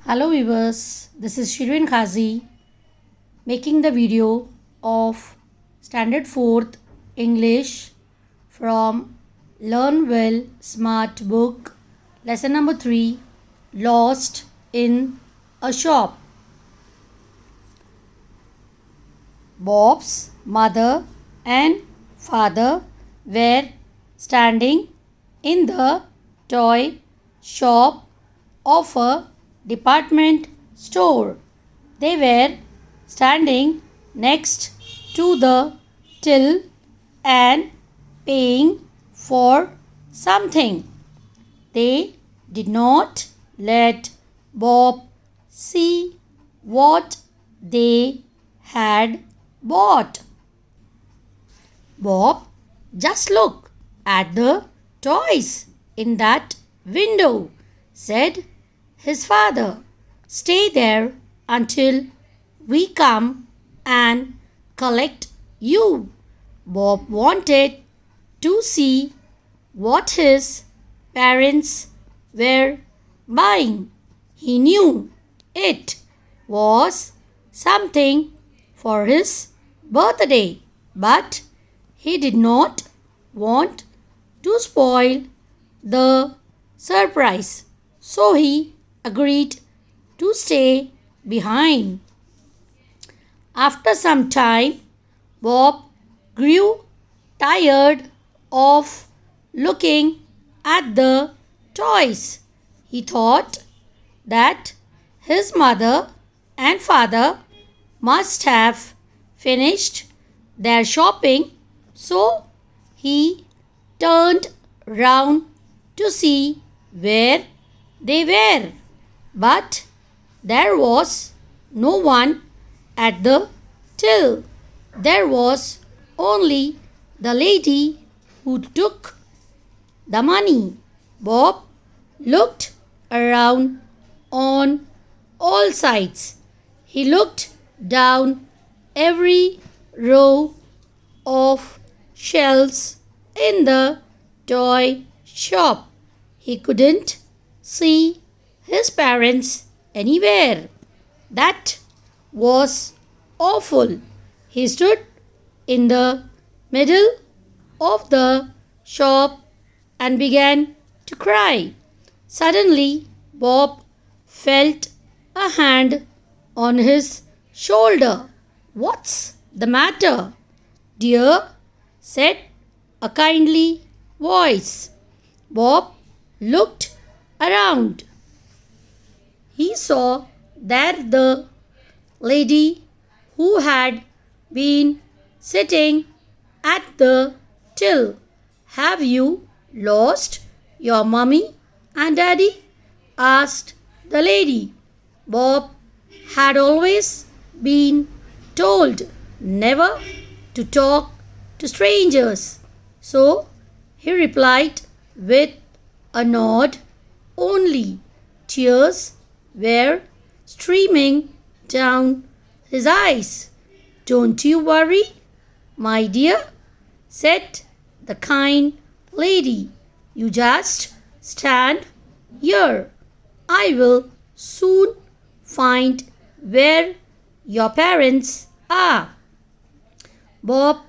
Hello viewers, this is Shirin Khazi making the video of Standard 4th English from Learn Well Smart Book Lesson number 3 Lost in a Shop. Bob's mother and father were standing in the toy shop of a department store. They were standing next to the till and paying for something. They did not let Bob see what they had bought. Bob, just look at the toys in that window, said his father. Stay there until we come and collect you. Bob wanted to see what his parents were buying. He knew it was something for his birthday, but he did not want to spoil the surprise, so he agreed to stay behind. After some time, Bob grew tired of looking at the toys. He thought that his mother and father must have finished their shopping, so he turned round to see where they were. But there was no one at the till. There was only the lady who took the money. Bob looked around on all sides. He looked down every row of shelves in the toy shop. He couldn't see his parents anywhere. That was awful. He stood in the middle of the shop and began to cry. Suddenly, Bob felt a hand on his shoulder. What's the matter, dear? Said a kindly voice. Bob looked around. He saw that the lady who had been sitting at the till. Have you lost your mummy and daddy? Asked the lady. Bob had always been told never to talk to strangers, so he replied with a nod only. Tears were streaming down his eyes. Don't you worry, my dear, said the kind lady. You just stand here. I will soon find where your parents are. Bob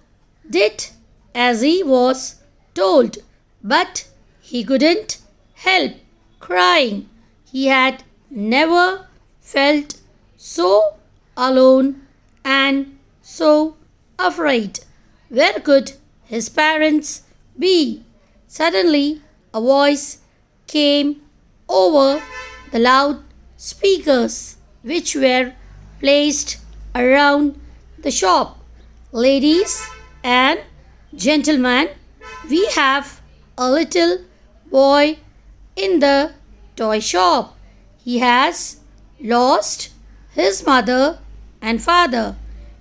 did as he was told, but he couldn't help crying. He had never felt so alone and so afraid. Where could his parents be? Suddenly, a voice came over the loud speakers which were placed around the shop. Ladies and gentlemen, we have a little boy in the toy shop. He has lost his mother and father.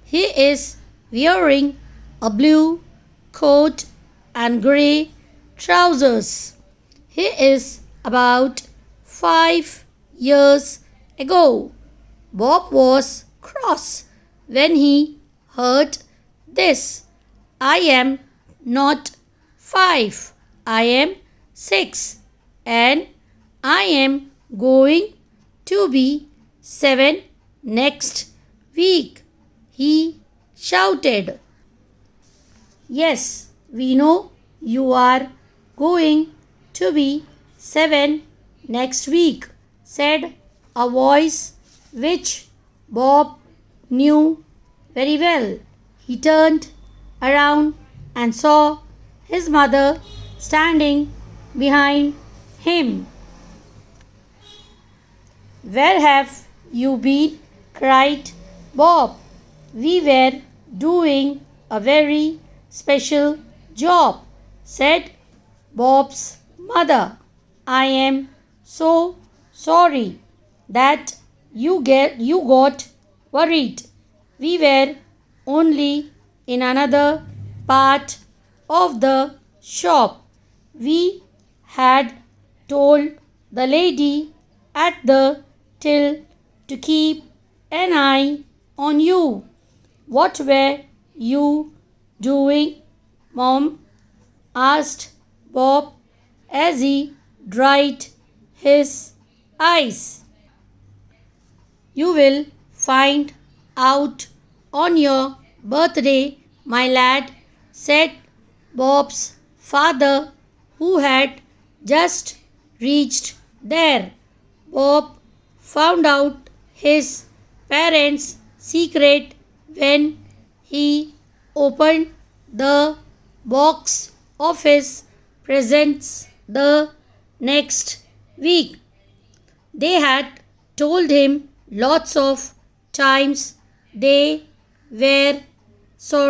He is wearing a blue coat and grey trousers. He is about 5 years ago. Bob was cross when he heard this. I am not 5, I am 6, and I am going to be 7 next week, he shouted. Yes, we know you are going to be 7 next week, said a voice which Bob knew very well. He turned around and saw his mother standing behind him. Where have you been? Cried Bob. We were doing a very special job, said Bob's mother. I am so sorry that you got worried. We were only in another part of the shop. We had told the lady at the till to keep an eye on you. What were you doing, Mom? Asked Bob as he dried his eyes. You will find out on your birthday, my lad, said Bob's father, who had just reached there. Bob found out his parents' secret when he opened the box of his presents the next week. They had told him lots of times they were sorry.